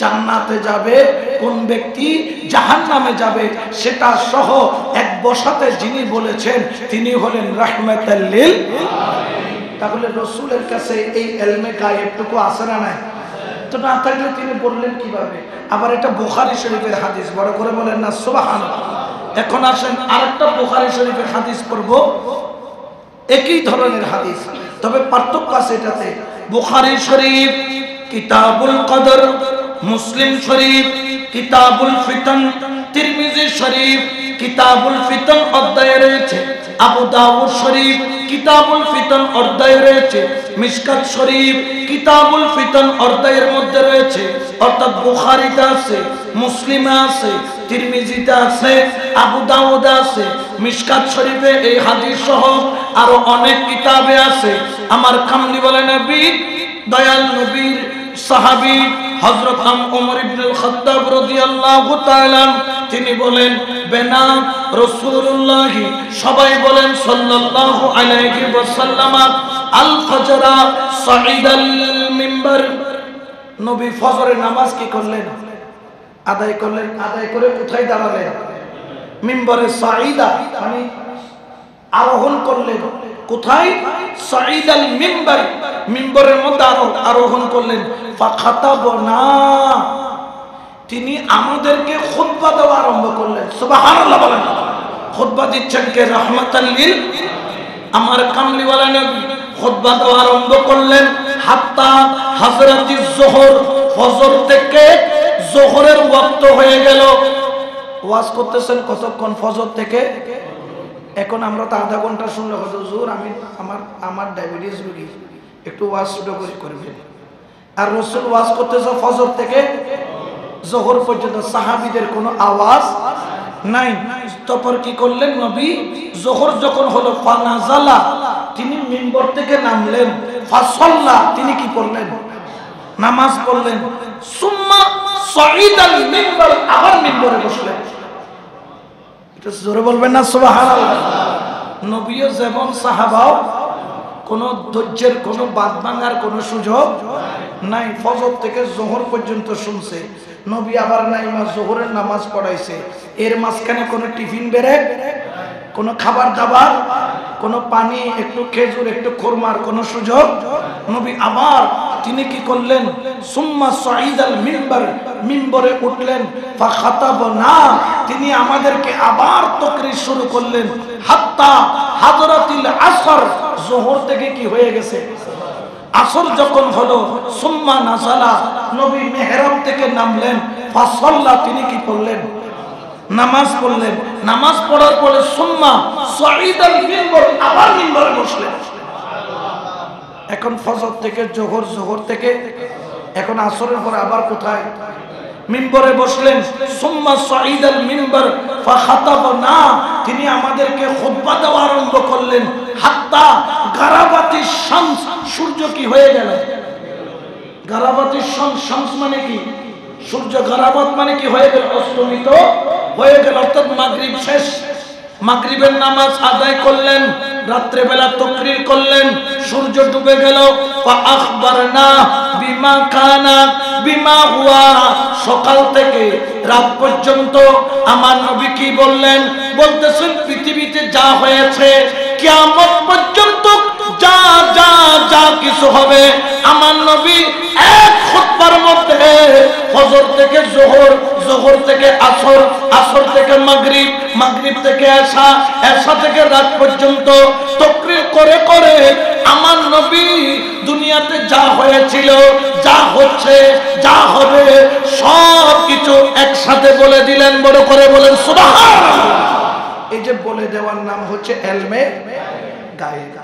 জান্নাতে যাবে, কোন ব্যক্তি জাহান্নামে যাবে, সেটা সহ এক বসাতে যিনি বলেছেন তিনি হলেন রাহমাতাল লিল আলামিন। তাহলে রাসূলের কাছে এই ইলমে গায়েবটুকু আছে না নাই? তো না থাকলে তিনি বললেন কিভাবে? আবার এটা বুখারী শরীফের হাদিস। বড় করে বলেন না সুবহানাল্লাহ। এখন আসেন আরেকটা বুখারী শরীফের হাদিস পড়ব, একই ধরনের হাদিস, তবে পার্থক্য আছে এটাতে। বুখারী শরীফ কিতাবুল কদর, মুসলিম শরীফ কিতাবুল ফিতন, তিরমিজি শরীফ কিতাবুল ফিতন অধ্যায়ে রয়েছে, আবু দাউদ শরীফ কিতাবুল ফিতন অধ্যায়ে রয়েছে, মিশকাত শরীফ কিতাবুল ফিতন অধ্যায়ের মধ্যে রয়েছে। অর্থাৎ বুখারীতে আছে, মুসলিমে আছে, তিরমিজিতে আছে, আবু দাউদে আছে, মিশকাত শরীফে এই হাদিস সহ আরো অনেক কিতাবে আছে। আমার কামলিওয়ালা নবী, দয়াল নবীর সাহাবী হযরত ওমর ইবনে খাত্তাব রাদিয়াল্লাহু তাআলা তিনি বলেন, বেনা রাসূলুল্লাহ, সবাই বলেন সাল্লাল্লাহু আলাইহি ওয়াসাল্লাম, আল ফজরা সাঈদাল মিম্বার, নবী ফজরের নামাজ কি করলেন? আদায় করলেন। আদায় করে কোথায় দাঁড়ালেন? মিম্বরে সাঈদা, মানে আরোহণ করলেন। কোথায়? সাঈদাল মিম্বার, মিম্বরের মধ্যে আরোহণ করলেন। ফাখাতাবনা, তিনি আমাদেরকে খুতবা দেওয়া আরম্ভ করলেন। সুবহানাল্লাহ বলেন। খুতবা দিচ্ছেন কে? রাহমাতাল লিল, আমার কামলিওয়ালা নবী খুতবা দেওয়া আরম্ভ করলেন। হাত্তা হযরতিজ যোহর, ফজর থেকে যোহরের ওয়াক্ত হয়ে গেল। ওয়াজ করতেছেন কতক্ষণ? ফজর থেকে। এখন আমরা তো আধা ঘন্টা শুনলে হুজুর আমি আমার ডায়াবেটিস রোগী, একটু ওয়াজ শুরু করবেন। আর রাসূল ওয়াজ করতেছে ফজর থেকে যোহর পর্যন্ত, সাহাবীদের কোনো আওয়াজ নাই। তারপর কি করলেন নবী? যোহর যখন হলো ফানাজালা, তিনি মিম্বর থেকে নামলেন। ফাসাল্লা, তিনি কি করলেন? নামাজ পড়লেন। সুম্মা সাঈদাল মিম্বার, আবার মিম্বরে বসলেন। এটা জোরে বলবেন না সুবহানাল্লাহ। নবীও যেমন সাহাবাও, কোনো ধৈর্যের, কোনো বাদ ভাঙার কোনো সুযোগ নাই। ফজর থেকে যোহর পর্যন্ত শুনছে। নবী আবার নাইমা যোহরের নামাজ পড়াইছে। এর মাঝখানে কোনো টিফিন ব্রেক, কোনো খাবার দাবার, কোনো পানি, একটু খেজুর, একটু খুরমার কোনো সুযোগ নবী আবার তিনি কি করলেন? সুম্মা সাঈদাল মিম্বার, মিম্বরে উঠলেন। ফাখাতাবনা, তিনি আমাদেরকে আবার তাকরীর শুরু করলেন। হাত্তা হাজরাতিল আসর, যোহর থেকে কি হয়ে গেছে? আসর যখন হলো, সুম্মা নাযালা, নবী মেহরাব থেকে নামলেন। ফাসাল্লা, তিনি কি করলেন? নামাজ পড়লেন। নামাজ পড়ার পরে সুম্মা সাঈদাল মিম্বার, আবার মিম্বরে বসলেন। এখন ফজর থেকে যোহর, যোহর থেকে এখন আসরের পরে আবার কোথায়? মিম্বরে বসলেন। সুম্মা সাঈদাল মিম্বার ফাখাতাবনা, তিনি আমাদেরকে খুতবা দেওয়া আরম্ভ করলেন। হাত্তা গারাবাতিশ শামস, সূর্য কি হয়ে গেল? গারাবাতিশ শামস, শামস মানে কি? সূর্য। গারাবাত মানে কি হয়ে গেল? অস্তমিত হয়ে গেল। অর্থাৎ মাগরিব শেষ। মাগরিবের নামাজ আদায় করলেন। রাত্রে বেলা তাকরীর করলেন, সূর্য ডুবে গেল। ফাআখবারনা বিমা কানা বিমা হুয়া, সকাল থেকে রাত পর্যন্ত আমার নবী কি বললেন? বলতেছেন পৃথিবীতে যা হয়েছে কিয়ামত পর্যন্ত যা যা যা কিছু হবে আমার নবী এক খুতবার মধ্যে ফজর থেকে যোহর, যোহর থেকে আসর, আসর থেকে মাগরিব, মাগরিব থেকে এশা, এশা থেকে রাত পর্যন্ত তাকরীর করে করে আমার নবী দুনিয়াতে যা হয়েছিল, যা হচ্ছে, যা হবে সব কিছু একসাথে বলে দিলেন। বড় করে বলেন সুবহানাল্লাহ। এই যে বলে দেওয়ার নাম হচ্ছে ইলমে গায়েব।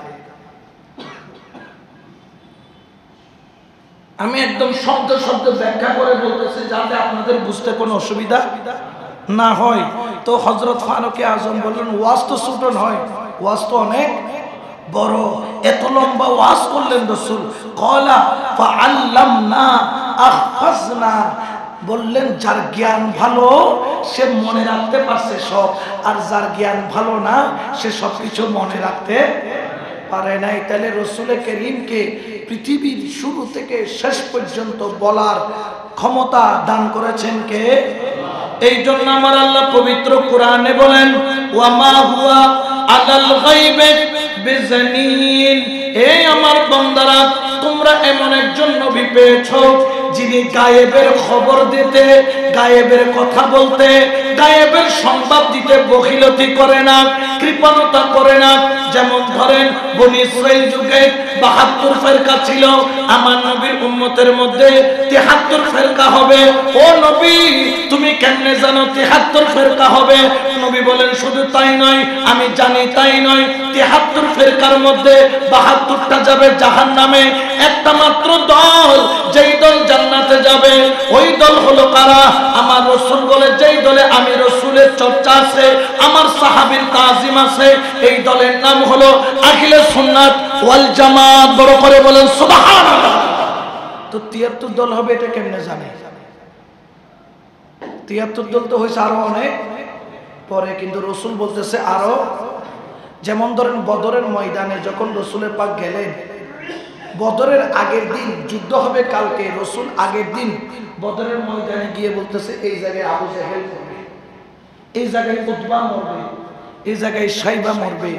আমি একদম শব্দ শব্দ ব্যাখ্যা করে বলতেছি যাতে আপনাদের বুঝতে কোনো অসুবিধা না হয়। তো হযরত ফারুক আজম বললেন ওয়াজ তো ছোট নয়, ওয়াজ তো অনেক বড়। এত লম্বা ওয়াজ করলেন রাসূল। ক্বালা ফাআল্লামনা আহফাজনা, বললেন যার জ্ঞান ভালো সে মনে রাখতে পারছে সব, আর যার জ্ঞান ভালো না সে সব কিছু মনে রাখতে পারে নাই। তাহলে রাসূল করিমকে পৃথিবীর শুরু থেকে শেষ পর্যন্ত বলার ক্ষমতা দান করেছেন কে? এই জন্য আমার আল্লাহ পবিত্র কোরআনে বলেন ওয়া মা হুয়া আলাল গায়বি বিজানিন, এই আমার বান্দারা তোমরা এমন একজন নবী পেয়েছো যিনি গায়েবের খবর দিতে, গায়েবের কথা বলতে, গায়েবের সংবাদ দিতে বখিলতি করে না, কৃপণতা করে না। যেমন ধরেন বনি ইসরাইল যুগে ৭২ ফেরকা ছিল, আমার নবীর উম্মতের মধ্যে ৭৩ ফেরকা হবে। ও নবী তুমি কেমনে জানো ৭৩ ফেরকা হবে? নবী বলেন শুধু তাই নয়, আমি জানি তাই নয়, ৭৩ ফেরকার মধ্যে ৭২টা যাবে জাহান্নামে, একটা মাত্র দল, যেই দল জান্নাতে যাবে ওই দল হলো কারা? আমার রাসূল বলে যেই দলে আমি রাসূলের চর্চা আছে, আমার সাহাবীর তাজিম আছে, এই দলের নাম হলো আহলে সুন্নাত ওয়াল জামাত। বড় করে বলেন সুবহানাল্লাহ। তো ৭৩ দল হবে এটা কেমনে জানে? ৭৩ দল তো হয়েছে আরো অনেক পরে, কিন্তু রাসূল বলতেছে আরো। যেমন ধরেন বদরের ময়দানে যখন রাসূলের পাক গেলেন, বদরের আগের দিন যুদ্ধ হবে কালকে, রাসূল আগের দিন বদরের ময়দানে গিয়ে বলতেছে এই জায়গায় আবু জাহেল মরবে, এই জায়গায় উতবা মরবে, এই জায়গায় সাইবা মরবে,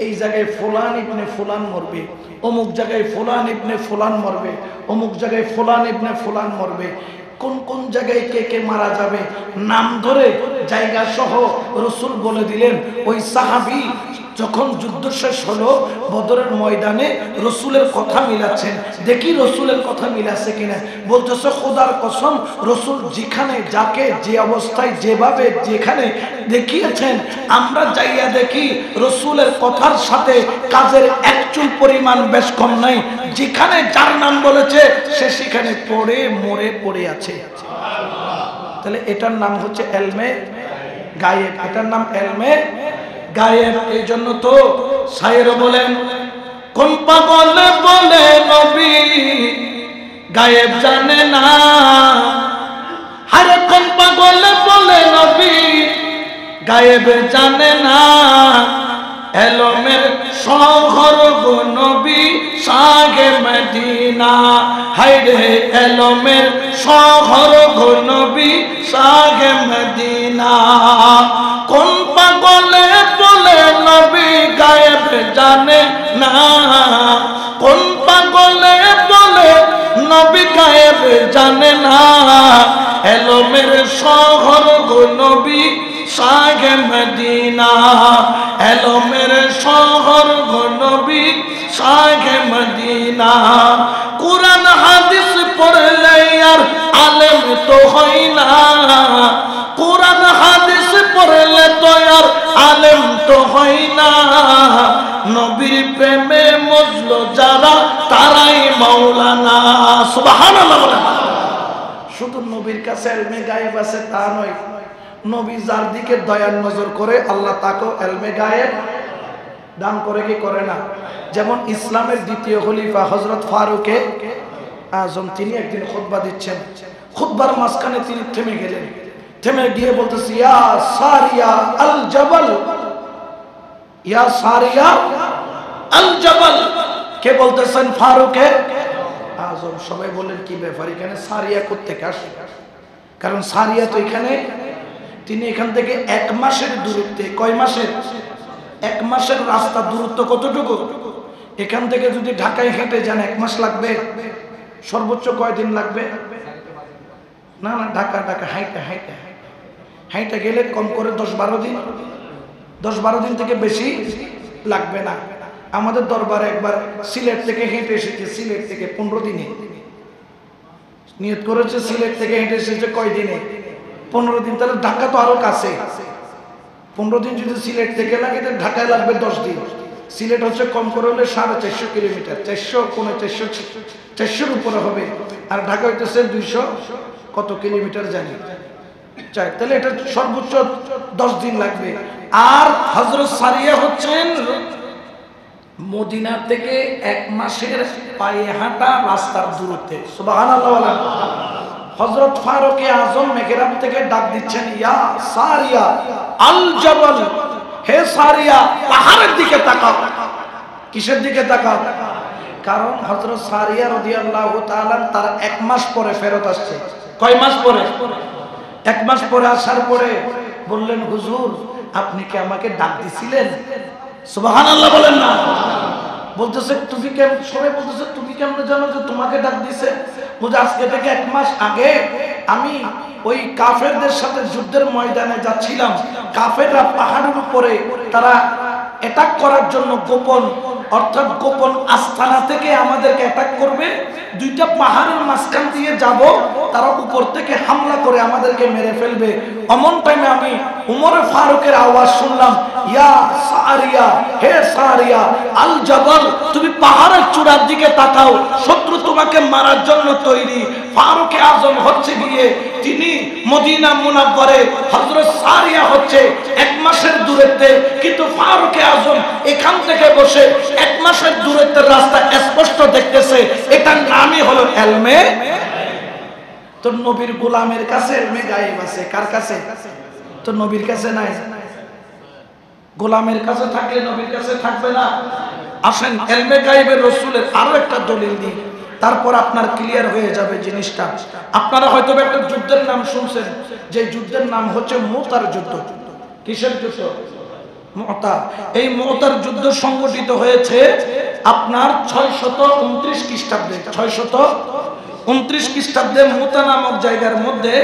এই জায়গায় ফুলান ইবনে ফুলান মরবে, অমুক জায়গায় ফুলান ইবনে ফুলান মরবে, অমুক জায়গায় ফুলান ইবনে ফুলান মরবে। কোন কোন জায়গায় কে কে মারা যাবে নাম ধরে জায়গা সহ রাসূল বলে দিলেন। ওই সাহাবী যখন যুদ্ধ শেষ হলো বদরের ময়দানে রাসূলের কথা মিলাচ্ছেন, দেখি রাসূলের কথা মিলাছে কিনা। বলতেছে খোদার কসম রাসূল যেখানে যাকে যে অবস্থায় যেভাবে যেখানে দেখিয়েছেন আমরা যাইয়া দেখি রাসূলের কথার সাথে কাজের এক চুল পরিমাণ বেশ কম নাই। যেখানে যার নাম বলেছে সে সেখানে পড়ে মরে পড়ে আছে। তাহলে এটার নাম হচ্ছে ইলমে গায়েব, এটার নাম ইলমে গায়েব। এই জন্য তো শায়ের বলেন কোন পাগল বলে নবী গায়েব জানে না, আরে কোন পাগল বলে নবী গায়েব জানে না, এলমের শহর গো নবী শাহে মদিনা, হায়রে এলমের শহর গো নবী শাহে মদিনা। কোন পাগলে বলে নবী গায়েব জানে না, কোন পাগলে বলে নবী গায়েব জানে না, এলমের শহর গো নবী শাহে মদিনা, এলমের শহর গো নবী শাহে মদিনা। কুরআন হাদিস পড়লে আর আলেম তো হয় না, কুরআন হাদিস পড়লে তো আর আলেম তো হয় না, নবীর প্রেমে মজলো যারা তারাই মাওলানা। সুবহানাল্লাহ। শুধু নবীর কাছে ইলমে গায়েব আছে তা নয়, নবী যার দিকে দয়ার নজর করে আল্লাহ তাকেও ইলমে গায়েব দান করে কি করে না। যেমন ইসলামের দ্বিতীয় খলিফা হযরত ফারুক আজম, তিনি একদিন খুতবা দিচ্ছেন, খুতবার মাঝখানে তিনি থেমে গেলেন, থেমে গিয়ে বলতেছে ইয়া সারিয়া আল জাবাল, ইয়া সারিয়া আল জাবাল। কে বলতেছেন? ফারুকে আজম। সবাই বলেন কি ব্যাপার, এখানে সারিয়া কোত্থেকে আসে? কারণ সারিয়া তো এখানে, তিনি এখান থেকে 1 মাসের দূরত্বে। কয় মাসের? 1 মাসের রাস্তা দূরত্ব কতটুকু? এখান থেকে যদি ঢাকায় হেঁটে যান 1 মাস লাগবে। সর্বোচ্চ কয়দিন লাগবে? না না, ঢাকা হাইটা গেলে কম করে 10-12 দিন। 10-12 দিন থেকে বেশি লাগবে না। আমাদের দরবারে একবার সিলেট থেকে হেঁটে এসেছে, সিলেট থেকে 15 দিনে নিয়ত করেছে। সিলেট থেকে হেঁটে এসেছে কয় দিনে? 15 দিন। তাহলে ঢাকা তো আরো কাছে। 15 দিন যদি সিলেট থেকে লাগে, তাহলে ঢাকায় লাগবে 10 দিন। সিলেট হচ্ছে কম করে হলে 450 কিলোমিটার, 400 উপরে হবে। আর ঢাকা হইতেছে 200 কত কিলোমিটার জানি চাই। তাহলে এটা সর্বোচ্চ 10 দিন লাগবে। আর হযরত সারিয়া হচ্ছেন মদিনা থেকে 1 মাসের পায়ে হাঁটা রাস্তার দূরত্বে। সুবহানাল্লাহ বলেন। হযরত ফারুকে আজম মেহরাব থেকে ডাক দিচ্ছেন, ইয়া সারিয়া আল জাবাল, হে সারিয়া পাহাড়ের দিকে তাকাও। কিসের দিকে তাকাও? কারণ হযরত সারিয়া রাদিয়াল্লাহু তাআলা তার 1 মাস পরে ফেরত আসছে। কয় মাস পরে? 1 মাস পরে আসার পরে বললেন, হুজুর আপনি কি আমাকে ডাক দিছিলেন? সুবহানাল্লাহ বলেন না। বলতেছে তুমি কেমন, সবাই বলতেছে তুমি কেমন জানো যে তোমাকে ডাক দিছে? বুঝে আজকে থেকে 1 মাস আগে আমি ওই কাফেরদের সাথে যুদ্ধের ময়দানে যাচ্ছিলাম। কাফেররা পাহাড়ের উপরে তারা অ্যাটাক করার জন্য গোপন, অর্থাৎ গোপন আস্তানা থেকে আমাদেরকে অ্যাটাক করবে। 2টা পাহাড়ের মাঝখান দিয়ে যাব, তারা উপর থেকে হামলা করে আমাদেরকে মেরে ফেলবে। অমন টাইমে আমি উমরে ফারুকের আওয়াজ শুনলাম, ইয়া সারিয়া, হে সারিয়া আল জাবাল, তুমি পাহাড়ের চূড়ার দিকে তাকাও, শত্রু তোমাকে মারার জন্য তৈরি। ফারুকে আজম হচ্ছে গিয়ে তিনি মদিনা মুনাওয়ারে, হযরত সারিয়া হচ্ছে 1 মাসের দূরত্বে। কিন্তু ফারুকে আজম এখান থেকে বসে 1 মাসের দূরত্বের রাস্তা স্পষ্ট দেখতেছে। এটার নামই হলো ইলমে। তো নবীর গোলামের কাছে ইলমে গায়েব আছে। কার কাছে? তো নবীর কাছে নাই। গোলামের কাছে থাকলে নবীর কাছে থাকবে না। আসেন ইলমে গায়েবের রাসূলের আরো একটা দলিল দিই, তারপর আপনার ক্লিয়ার হয়ে যাবে জিনিসটা। আপনারা হয়তো একটা যুদ্ধের নাম শুনছেন, যে যুদ্ধের নাম হচ্ছে মুতার যুদ্ধ। কিসের যুদ্ধ? মুতা। এই মুতার যুদ্ধ সংগঠিত হয়েছে আপনার 629 খ্রিস্টাব্দে। 629 খ্রিস্টাব্দে মুতা নামক জায়গার মধ্যে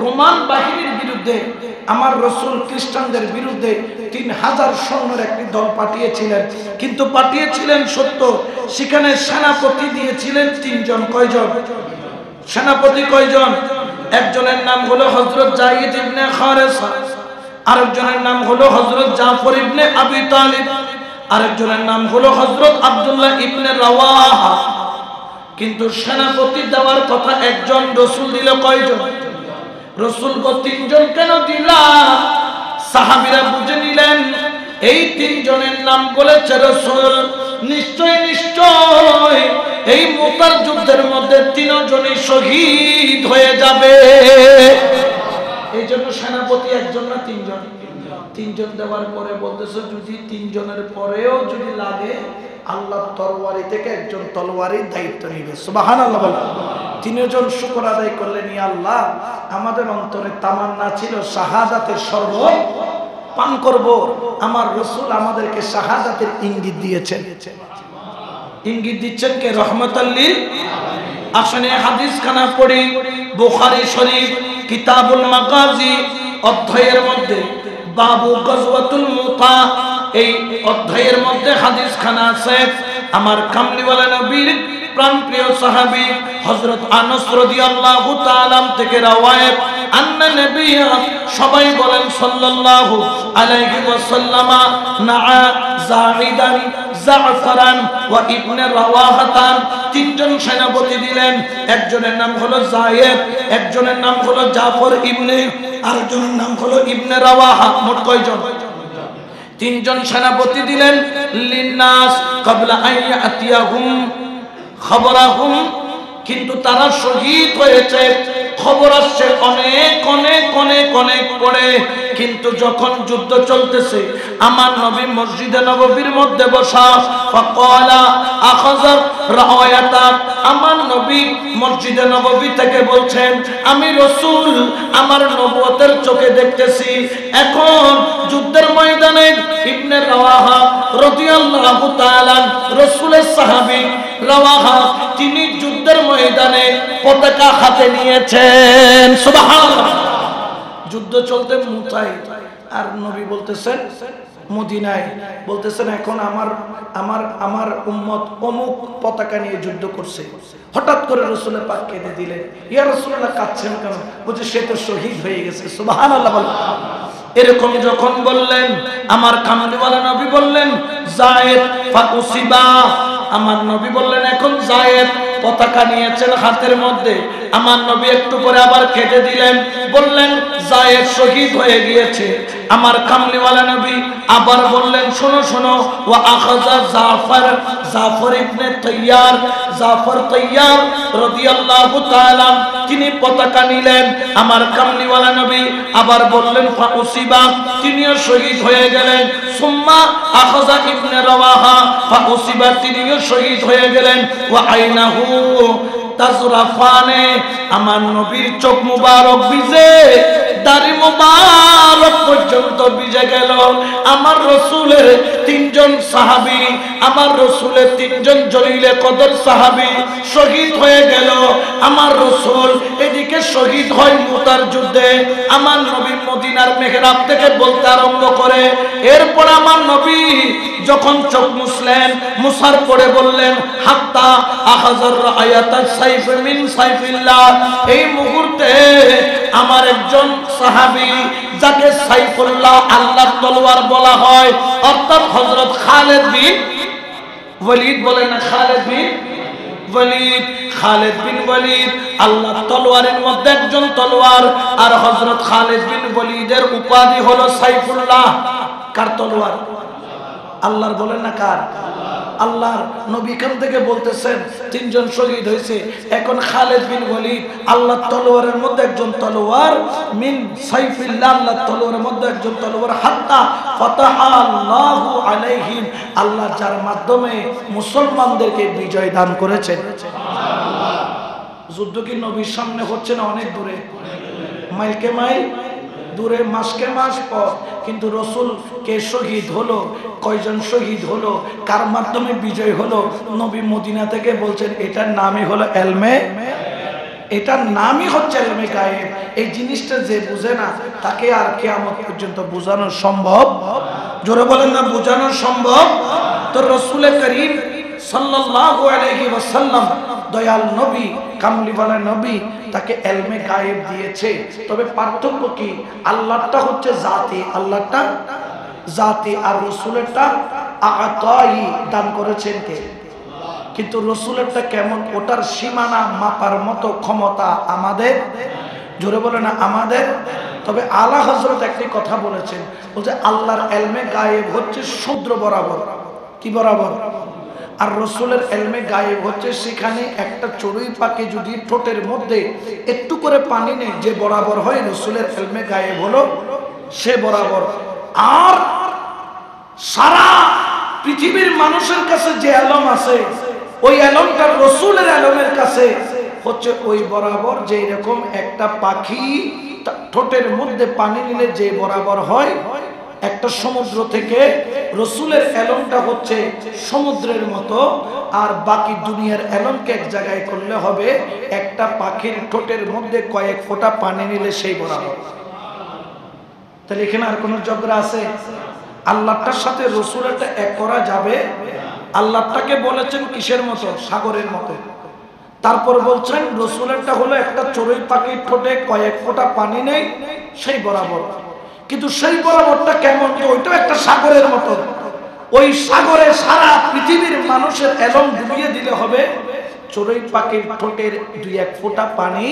রোমান বাহিনীর বিরুদ্ধে আমার রাসূল খ্রিস্টানদের বিরুদ্ধে 3000 সৈন্যের একটি দল পাঠিয়েছিলেন। কিন্তু পাঠিয়েছিলেন সত্য, সেখানে সেনাপতি দিয়েছিলেন 3 জন। কয়জন সেনাপতি? কয়জন? একজনের নাম হলো হযরত যায়েদ ইবনে খারেসা, আরেকজনের নাম হলো হযরত জাফর ইবনে আবি তালিব, আরেকজনের নাম হলো হযরত আব্দুল্লাহ ইবনে রাওয়াহা। কিন্তু সেনাপতি দেওয়ার কথা একজন, রাসূল দিল কয়জন? রাসূল গো 3 জন কেন দিলাম? সাহাবীরা বুঝে নিলেন এই 3 জনের নাম বলেছে রাসূল, নিশ্চয় নিশ্চয় এই মুতার যুদ্ধের মধ্যে 3 জনই শহীদ হয়ে যাবে। এই জন্য সেনাপতি একজন না 3 জন? 3 জন দেওয়ার পরে বলতেছে, যদি 3 জনের পরেও যদি লাগে, আল্লাহ তরবারি থেকে একজন তলোয়ারের দায়িত্ব নেবে। সুবহানাল্লাহ বলেন। 3 জন শুকর আদায় করলেন, ইয়া আল্লাহ আমাদের অন্তরে তামান্না ছিল শাহাদাতের শরবত পান করব। আমার রাসূল আমাদেরকে শাহাদাতের ইঙ্গিত দিয়েছেন। ইঙ্গিত দিচ্ছেন কে? রহমাতুল লিল আলামিন। আসলে হাদিস খানা পড়ি, বুখারী শরীফ কিতাবুল মাগাজি অধ্যায়ের মধ্যে বাবু গজওয়াতুল মুতা, এই অধ্যায়ের মধ্যে হাদিস খানা আছে। আমার কামলিওয়ালা নবীর প্রাণপ্রিয় সাহাবী হযরত আনাস রাদিয়াল্লাহু তাআলা থেকে রওয়ায়াত, আন্না নবিয়্যা, সবাই বলেন সাল্লাল্লাহু আলাইহি ওয়াসাল্লামা, নাআ যাহিদান জাফরান ওয়া ইবনে রাওয়াহাতান। 3 জন সেনাপতি দিলেন। একজনের নাম হলো যায়েদ, একজনের নাম হলো জাফর ইবনে, আরেকজনের নাম হলো ইবনে রাওয়াহা। মোট কয়জন? 3 জন সেনাপতি দিলেন। লিন্নাস ক্বাবলা আইয়াতিয়াহুম খবরাহুম, কিন্তু তারা শহীদ হয়েছে খবর আসছে অনেক অনেক অনেক অনেক পরে। কিন্তু যখন যুদ্ধ চলতেছে আমার নবী মসজিদে নববীর মধ্যে বসা, ফাকালা আখাযার রাওয়ায়াতা, আমার নবী মসজিদে নববী থেকে বলছেন, আমি রাসূল আমার নবুয়তের চোখে দেখতেছি এখন যুদ্ধের ময়দানে ইবনে রাওয়াহা রাদিয়াল্লাহু তাআলা রাসূলের সাহাবী রাওয়াহা তিনি যুদ্ধের ময়দানে পতাকা হাতে নিয়েছেন। সুবহানাল্লাহ। যুদ্ধ চলতে মুতায় আর নবী বলতেছেন মদিনায়, বলতেছেন এখন আমার আমার আমার উম্মত অমুক পতাকা নিয়ে যুদ্ধ করছে। হঠাৎ করে রাসূলের পাক কেঁদে দিলেন, ইয়া রাসূলুল্লাহ কাঁদছেন কেন? বলছে সে তো শহীদ হয়ে গেছে। সুবহানাল্লাহ। এরকম যখন বললেন আমার কামলিওয়ালা নবী বললেন যায়েদ ফাকুসিবা, আমার নবী বললেন এখন যায়েদ পতাকা নিয়েছেন হাতের মধ্যে। আমার নবী একটু পরে আবার কেটে দিলেন, বললেন যায়েদ শহীদ হয়ে গিয়েছে। আমার কামলিওয়ালা নবী আবার বললেন শোনো শোনো, ওয়া আখাযা জাফর, জাফর ইবনে তাইয়ার, জাফর তাইয়ার রাদিয়াল্লাহু তাআলা তিনি পতাকা নিলেন। আমার কামলিওয়ালা নবী আবার বললেন ফাউসিবা, তিনিও শহীদ হয়ে গেলেন। সুম্মা আখাযা ইবনে রাওয়াহা ফাউসিবা, তিনিও শহীদ হয়ে গেলেন। ওয়া আইনাহু তাজরাফানে, আমার নবীর চোখ মুবারক ভিজে, দাড়ি মুবারক পর্যন্ত ভিজে গেল। আমার রাসূলের তিনজন সাহাবী, আমার রাসূলের তিনজন জলিলে কদর সাহাবী শহীদ হয়ে গেল। আমার রাসূল এদিকে শহীদ হয় মুতার যুদ্ধে। আমার নবী মদিনার মেহরাব থেকে বলতে আরম্ভ করে, এরপর আমার নবী যখন চোখ মুছলেন, মুসার পরে বললেন হাত্তা আখাযার রায়াতা সাইফ মিন সাইফিল্লাহ, এই মুহূর্তে আমার একজন সাহাবী যাকে সাইফুল্লাহ আল্লাহর তলোয়ার বলা হয়, অর্থাৎ হযরত খালিদ বিন ওয়ালিদ, বলেন না খালিদ বিন ওয়ালিদ, খালিদ বিন ওয়ালিদ আল্লাহর তলোয়ারের মধ্যে একজন তলোয়ার। আর হযরত খালিদ বিন ওয়ালিদের উপাধি হলো সাইফুল্লাহ। কার তলোয়ার? আল্লাহর। বলেন না কার? আল্লাহর। নবী এখান থেকে বলতেছেন তিনজন শহীদ হয়েছে, এখন খালিদ বিন ওয়ালিদ আল্লাহর তলোয়ারের মধ্যে একজন তলোয়ার, মিন সাইফিল্লাহ আল্লাহর তলোয়ারের মধ্যে একজন তলোয়ার, হাত্তা ফাতাহা আল্লাহু আলাইহিম, আল্লাহ যার মাধ্যমে মুসলমানদেরকে বিজয় দান করেছেন। সুবহানাল্লাহ। যুদ্ধ কি নবীর সামনে হচ্ছে না অনেক দূরে, মাইলকে মাইল দূরে, মাসকে মাস পর, কিন্তু রাসূল কে শহীদ হলো, কয়জন শহীদ হলো, কার মাধ্যমে বিজয় হলো, নবী মদিনা থেকে বলছেন এটার নামই হলো ইলমে, এটার নামই হচ্ছে ইলমে গায়েব। এই জিনিসটা যে বুঝে না তাকে আর কিয়ামত পর্যন্ত বোঝানো সম্ভব, জোরে বলেন না বোঝানো সম্ভব। তো রাসূল করিম সাল্লাল্লাহু আলাইহি ওয়াসাল্লাম দয়াল নবী, কামলিওয়ালা নবী, তাকে ইলমে গায়েব দিয়েছে। তবে পার্থক্য কি? আল্লাহটা হচ্ছে জাতি, আল্লাহটা জাতি, আর রাসূলেরটা আতাই, দান করেছেন কে? কিন্তু রাসূলেরটা কেমন, ওটার সীমানা মাপার মতো ক্ষমতা আমাদের, জোরে বলে না আমাদের। তবে আলা হযরত একটি কথা বলেছেন, বলছে আল্লাহর ইলমে গায়েব হচ্ছে সমুদ্র বরাবর। কি বরাবর? আর রাসূলের ইলমে গায়েব হচ্ছে সেখানে একটা চড়ুই পাখি যদি ঠোঁটের মধ্যে একটু করে পানি নেই, যে বরাবর হয় রাসূলের ইলমে গায়েব হলো সে বরাবর। আর সারা পৃথিবীর মানুষের কাছে যে ইলম আছে, ওই ইলমটা রাসূলের ইলমের কাছে হচ্ছে ওই বরাবর। যে এরকম একটা পাখি ঠোঁটের মধ্যে পানি নিলে যে বরাবর হয়, একটা সমুদ্র থেকে রাসূলের ইলমটা হচ্ছে সমুদ্রের মতো। আর বাকি দুনিয়ার ইলমকে এক জায়গায় করলে হবে একটা পাখির ঠোঁটের মধ্যে কয়েক ফোঁটা পানি নিলে সেই বরাবর। তাহলে এখানে আর কোনো ঝগড়া আছে? আল্লাহটার সাথে রাসূলেরটা এক করা যাবে? আল্লাহটাকে বলেছেন কিসের মতো? সাগরের মতো। তারপর বলছেন রাসূলেরটা হলো একটা চড়ুই পাখির ঠোঁটে কয়েক ফোঁটা পানি নেই সেই বরাবর। কিন্তু সেই বরাবরটা কেমন? ওইটাও একটা সাগরের মতো। ওই সাগরে সারা পৃথিবীর মানুষের ইলম ডুবিয়ে দিলে হবে চড়ুই পাখির ঠোঁটের দুই এক ফোঁটা পানি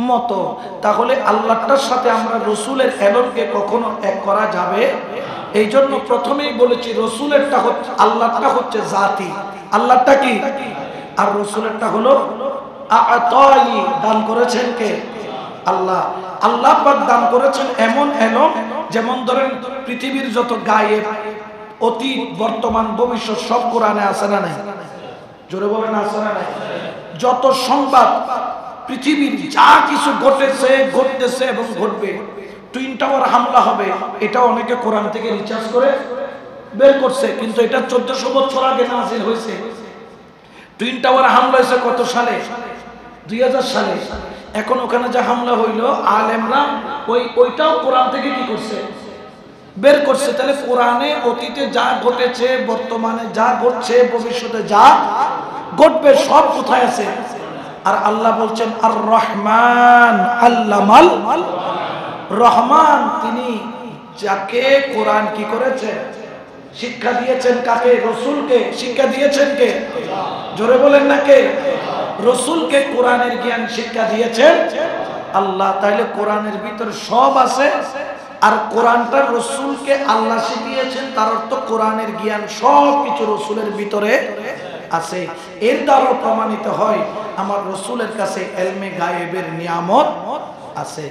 মতো। তাহলে আল্লাহটার সাথে আমরা রাসূলের ইলমকে কখনো এক করা যাবে? এই জন্য প্রথমেই বলেছি রাসূলেরটা হচ্ছে, আল্লাহটা হচ্ছে জাতি, আল্লাহটা কি, আর রাসূলেরটা হলো আ'তাই দান করেছেন কে? আল্লাহ। আল্লাহ পাক দান করেছেন এমন এলম, যেমন ধরেন পৃথিবীর যত গায়েব, অতীত, বর্তমান, ভবিষ্যৎ সব কোরআনে আছে না নাই? জোরে বলেন আছে না নাই? যত সংবাদ পৃথিবীর যা কিছু ঘটেছে, ঘটতেছে এবং ঘটবে, টুইন টাওয়ার হামলা হবে, এটা অনেকে কোরআন থেকে রিসার্চ করে বের করছে, কিন্তু এটা 1400 বছর আগে নাযিল হয়েছে। টুইন টাওয়ার হামলা হয়েছে কত সালে? 2000 সালে। এখন ওখানে যে হামলা হইলো, আলেমরা ওইটাও কোরআন থেকে কি করছে? বের করছে। তাহলে কোরআনে অতীতে যা ঘটেছে, বর্তমানে যা ঘটছে, ভবিষ্যতে যা ঘটবে সব কোথায় আছে? আর আল্লাহ বলছেন আর রহমান আল্লামাল, রহমান তিনি যাকে কোরআন কি করেছে? শিক্ষা দিয়েছেন। কাকে? রাসূলকে। শিক্ষা দিয়েছেন কে? জোরে বলেন না কে? রাসূলকে কোরআনের জ্ঞান শিক্ষা দিয়েছেন আল্লাহ। তাইলে কোরআনের ভিতর সব আছে। আর কোরআনটা রাসূলকে আল্লাহ শিখিয়েছেন, তার অর্থ কোরআনের জ্ঞান সব কিছু রাসূলের ভিতরে আছে। এর দ্বারা প্রমাণিত হয় আমার রাসূলের কাছে ইলমে গায়েবের নিয়ামত আছে।